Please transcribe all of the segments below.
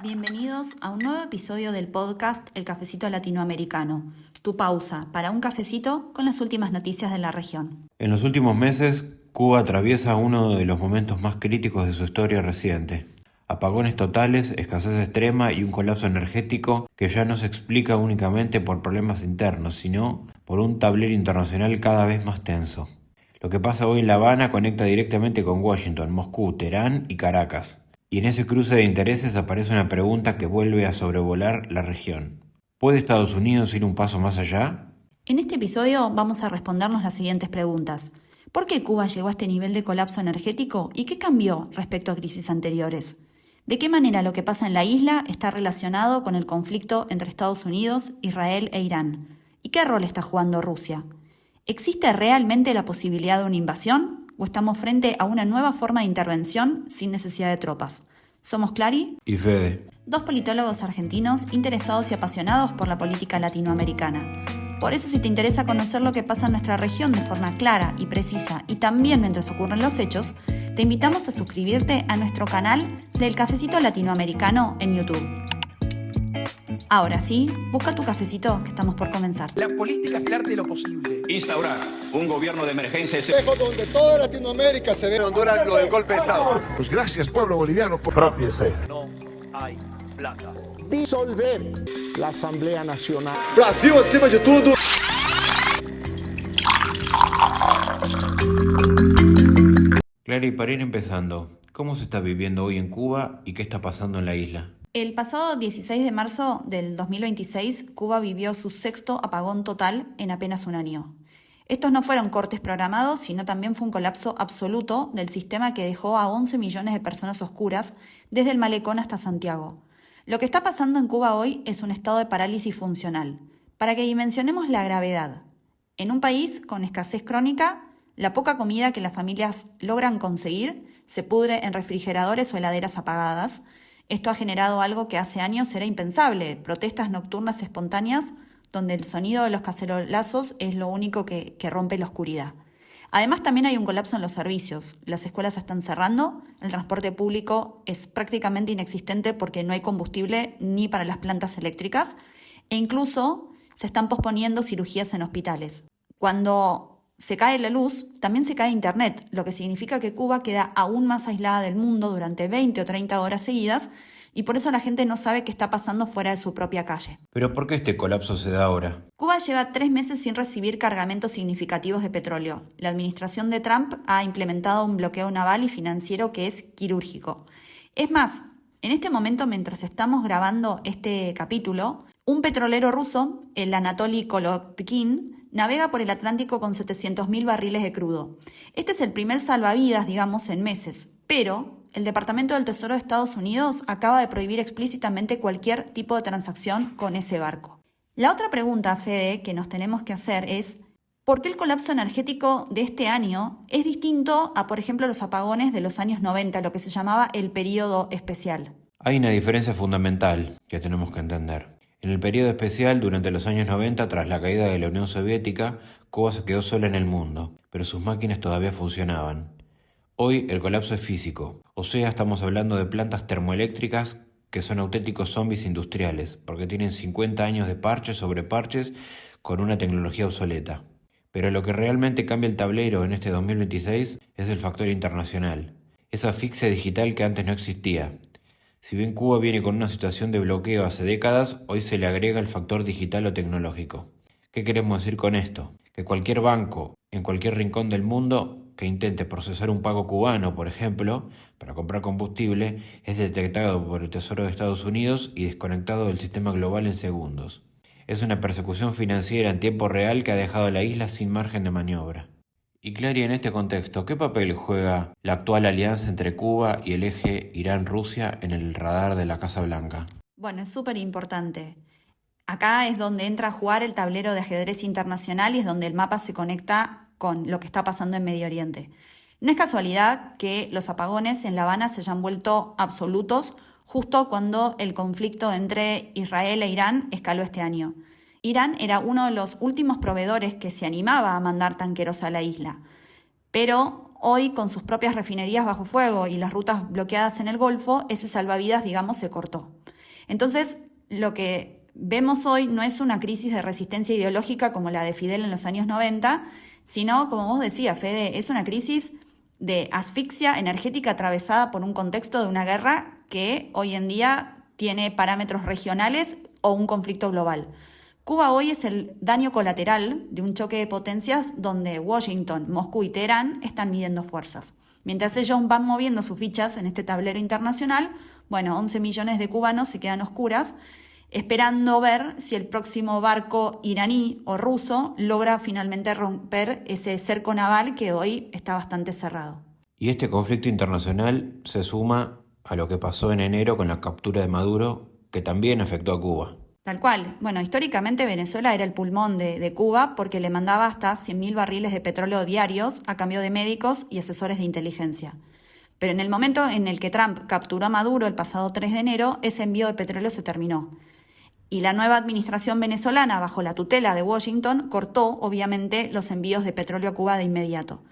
Bienvenidos a un nuevo episodio del podcast El Cafecito Latinoamericano, tu pausa para un cafecito con las últimas noticias de la región. En los últimos meses, Cuba atraviesa uno de los momentos más críticos de su historia reciente. Apagones totales, escasez extrema y un colapso energético que ya no se explica únicamente por problemas internos, sino por un tablero internacional cada vez más tenso. Lo que pasa hoy en La Habana conecta directamente con Washington, Moscú, Teherán y Caracas. Y en ese cruce de intereses aparece una pregunta que vuelve a sobrevolar la región. ¿Puede Estados Unidos ir un paso más allá? En este episodio vamos a respondernos las siguientes preguntas. ¿Por qué Cuba llegó a este nivel de colapso energético y qué cambió respecto a crisis anteriores? ¿De qué manera lo que pasa en la isla está relacionado con el conflicto entre Estados Unidos, Israel e Irán? ¿Y qué rol está jugando Rusia? ¿Existe realmente la posibilidad de una invasión o estamos frente a una nueva forma de intervención sin necesidad de tropas? Somos Clary Y Fede. Dos politólogos argentinos interesados y apasionados por la política latinoamericana. Por eso, si te interesa conocer lo que pasa en nuestra región de forma clara y precisa y también mientras ocurren los hechos, te invitamos a suscribirte a nuestro canal del Cafecito Latinoamericano en YouTube. Ahora sí, busca tu cafecito que estamos por comenzar. La política es el arte de lo posible. Instaurar un gobierno de emergencia donde toda Latinoamérica se ve. Honduras lo del golpe de Estado. Pues gracias, pueblo boliviano. No hay plata. Disolver la Asamblea Nacional. Brasil acima de tudo. Clara, y para ir empezando, ¿cómo se está viviendo hoy en Cuba y qué está pasando en la isla? El pasado 16 de marzo del 2026, Cuba vivió su sexto apagón total en apenas un año. Estos no fueron cortes programados, sino también fue un colapso absoluto del sistema que dejó a 11 millones de personas oscuras desde el Malecón hasta Santiago. Lo que está pasando en Cuba hoy es un estado de parálisis funcional. Para que dimensionemos la gravedad, en un país con escasez crónica, la poca comida que las familias logran conseguir se pudre en refrigeradores o heladeras apagadas. Esto ha generado algo que hace años era impensable, protestas nocturnas espontáneas donde el sonido de los cacerolazos es lo único que rompe la oscuridad. Además, también hay un colapso en los servicios. Las escuelas están cerrando, el transporte público es prácticamente inexistente porque no hay combustible ni para las plantas eléctricas e incluso se están posponiendo cirugías en hospitales. Cuando se cae la luz, también se cae Internet, lo que significa que Cuba queda aún más aislada del mundo durante 20 o 30 horas seguidas y por eso la gente no sabe qué está pasando fuera de su propia calle. ¿Pero por qué este colapso se da ahora? Cuba lleva 3 meses sin recibir cargamentos significativos de petróleo. La administración de Trump ha implementado un bloqueo naval y financiero que es quirúrgico. Es más, en este momento, mientras estamos grabando este capítulo, un petrolero ruso, el Anatoly Kolotkin, navega por el Atlántico con 700.000 barriles de crudo. Este es el primer salvavidas, digamos, en meses, pero el Departamento del Tesoro de Estados Unidos acaba de prohibir explícitamente cualquier tipo de transacción con ese barco. La otra pregunta, Fede, que nos tenemos que hacer es ¿por qué el colapso energético de este año es distinto a, por ejemplo, los apagones de los años 90, lo que se llamaba el período especial? Hay una diferencia fundamental que tenemos que entender. En el periodo especial, durante los años 90, tras la caída de la Unión Soviética, Cuba se quedó sola en el mundo, pero sus máquinas todavía funcionaban. Hoy el colapso es físico, o sea, estamos hablando de plantas termoeléctricas que son auténticos zombies industriales, porque tienen 50 años de parches sobre parches con una tecnología obsoleta. Pero lo que realmente cambia el tablero en este 2026 es el factor internacional, esa asfixia digital que antes no existía. Si bien Cuba viene con una situación de bloqueo hace décadas, hoy se le agrega el factor digital o tecnológico. ¿Qué queremos decir con esto? Que cualquier banco, en cualquier rincón del mundo, que intente procesar un pago cubano, por ejemplo, para comprar combustible, es detectado por el Tesoro de Estados Unidos y desconectado del sistema global en segundos. Es una persecución financiera en tiempo real que ha dejado a la isla sin margen de maniobra. Y Clary, en este contexto, ¿qué papel juega la actual alianza entre Cuba y el eje Irán-Rusia en el radar de la Casa Blanca? Bueno, es súper importante. Acá es donde entra a jugar el tablero de ajedrez internacional y es donde el mapa se conecta con lo que está pasando en Medio Oriente. No es casualidad que los apagones en La Habana se hayan vuelto absolutos justo cuando el conflicto entre Israel e Irán escaló este año. Irán era uno de los últimos proveedores que se animaba a mandar tanqueros a la isla, pero hoy con sus propias refinerías bajo fuego y las rutas bloqueadas en el Golfo, ese salvavidas, digamos, se cortó. Entonces, lo que vemos hoy no es una crisis de resistencia ideológica como la de Fidel en los años 90, sino, como vos decías, Fede, es una crisis de asfixia energética atravesada por un contexto de una guerra que hoy en día tiene parámetros regionales o un conflicto global. Cuba hoy es el daño colateral de un choque de potencias donde Washington, Moscú y Teherán están midiendo fuerzas. Mientras ellos van moviendo sus fichas en este tablero internacional, 11 millones de cubanos se quedan a oscuras, esperando ver si el próximo barco iraní o ruso logra finalmente romper ese cerco naval que hoy está bastante cerrado. Y este conflicto internacional se suma a lo que pasó en enero con la captura de Maduro, que también afectó a Cuba. Tal cual. Históricamente Venezuela era el pulmón de Cuba porque le mandaba hasta 100.000 barriles de petróleo diarios a cambio de médicos y asesores de inteligencia. Pero en el momento en el que Trump capturó a Maduro el pasado 3 de enero, ese envío de petróleo se terminó. Y la nueva administración venezolana, bajo la tutela de Washington, cortó, obviamente, los envíos de petróleo a Cuba de inmediato.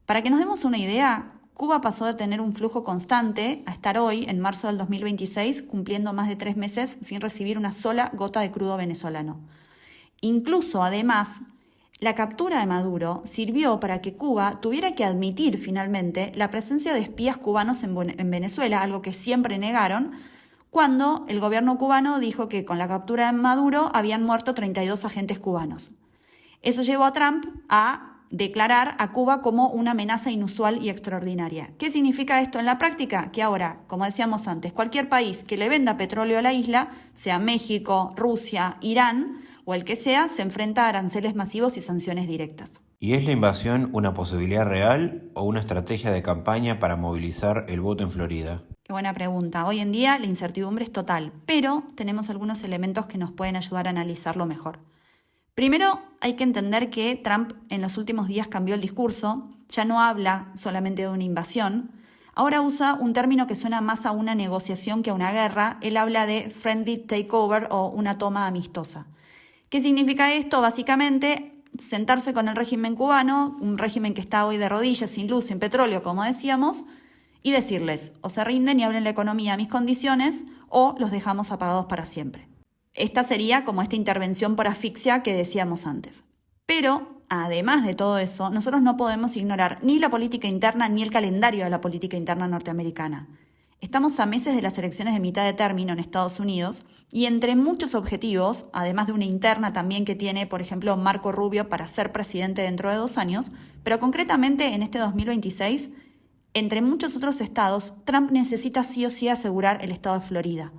Para que nos demos una idea, Cuba pasó de tener un flujo constante a estar hoy, en marzo del 2026, cumpliendo más de 3 meses sin recibir una sola gota de crudo venezolano. Incluso, además, la captura de Maduro sirvió para que Cuba tuviera que admitir finalmente la presencia de espías cubanos en Venezuela, algo que siempre negaron, cuando el gobierno cubano dijo que con la captura de Maduro habían muerto 32 agentes cubanos. Eso llevó a Trump a declarar a Cuba como una amenaza inusual y extraordinaria. ¿Qué significa esto en la práctica? Que ahora, como decíamos antes, cualquier país que le venda petróleo a la isla, sea México, Rusia, Irán o el que sea, se enfrenta a aranceles masivos y sanciones directas. ¿Y es la invasión una posibilidad real o una estrategia de campaña para movilizar el voto en Florida? Qué buena pregunta. Hoy en día la incertidumbre es total, pero tenemos algunos elementos que nos pueden ayudar a analizarlo mejor. Primero, hay que entender que Trump en los últimos días cambió el discurso, ya no habla solamente de una invasión, ahora usa un término que suena más a una negociación que a una guerra, él habla de friendly takeover o una toma amistosa. ¿Qué significa esto? Básicamente, sentarse con el régimen cubano, un régimen que está hoy de rodillas, sin luz, sin petróleo, como decíamos, y decirles, o se rinden y abren la economía a mis condiciones, o los dejamos apagados para siempre. Esta sería como esta intervención por asfixia que decíamos antes. Pero, además de todo eso, nosotros no podemos ignorar ni la política interna ni el calendario de la política interna norteamericana. Estamos a meses de las elecciones de mitad de término en Estados Unidos y entre muchos objetivos, además de una interna también que tiene, por ejemplo, Marco Rubio para ser presidente dentro de 2 años, pero concretamente en este 2026, entre muchos otros estados, Trump necesita sí o sí asegurar el estado de Florida.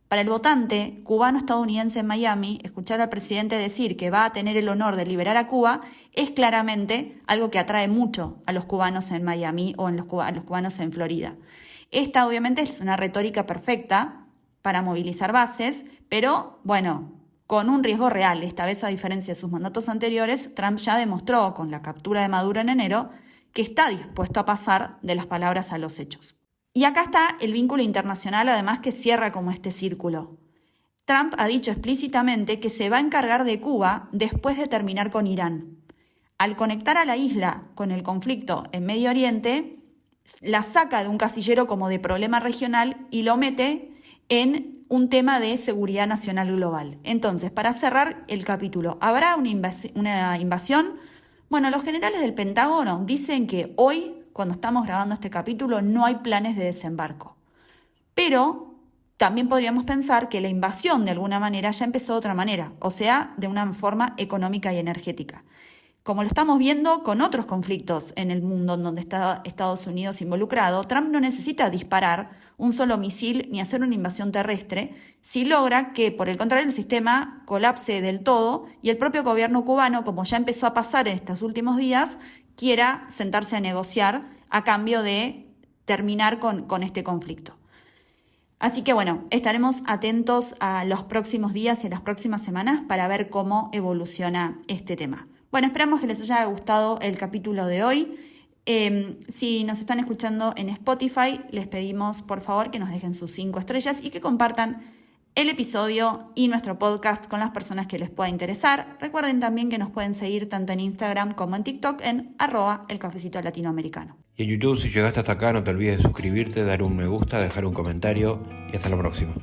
Para el votante cubano-estadounidense en Miami, escuchar al presidente decir que va a tener el honor de liberar a Cuba es claramente algo que atrae mucho a los cubanos en Miami o a los cubanos en Florida. Esta obviamente es una retórica perfecta para movilizar bases, pero con un riesgo real. Esta vez, a diferencia de sus mandatos anteriores, Trump ya demostró con la captura de Maduro en enero que está dispuesto a pasar de las palabras a los hechos. Y acá está el vínculo internacional, además, que cierra como este círculo. Trump ha dicho explícitamente que se va a encargar de Cuba después de terminar con Irán. Al conectar a la isla con el conflicto en Medio Oriente, la saca de un casillero como de problema regional y lo mete en un tema de seguridad nacional global. Entonces, para cerrar el capítulo, ¿habrá una invasión? Los generales del Pentágono dicen que hoy, cuando estamos grabando este capítulo, no hay planes de desembarco. Pero también podríamos pensar que la invasión de alguna manera ya empezó de otra manera, o sea, de una forma económica y energética. Como lo estamos viendo con otros conflictos en el mundo en donde está Estados Unidos involucrado, Trump no necesita disparar un solo misil ni hacer una invasión terrestre si logra que, por el contrario, el sistema colapse del todo y el propio gobierno cubano, como ya empezó a pasar en estos últimos días, quiera sentarse a negociar a cambio de terminar con este conflicto. Así que estaremos atentos a los próximos días y a las próximas semanas para ver cómo evoluciona este tema. Esperamos que les haya gustado el capítulo de hoy. Si nos están escuchando en Spotify, les pedimos por favor que nos dejen sus 5 estrellas y que compartan el episodio y nuestro podcast con las personas que les pueda interesar. Recuerden también que nos pueden seguir tanto en Instagram como en TikTok en @elcafecitolatinoamericano. Y en YouTube, si llegaste hasta acá, no te olvides de suscribirte, dar un me gusta, dejar un comentario y hasta la próxima.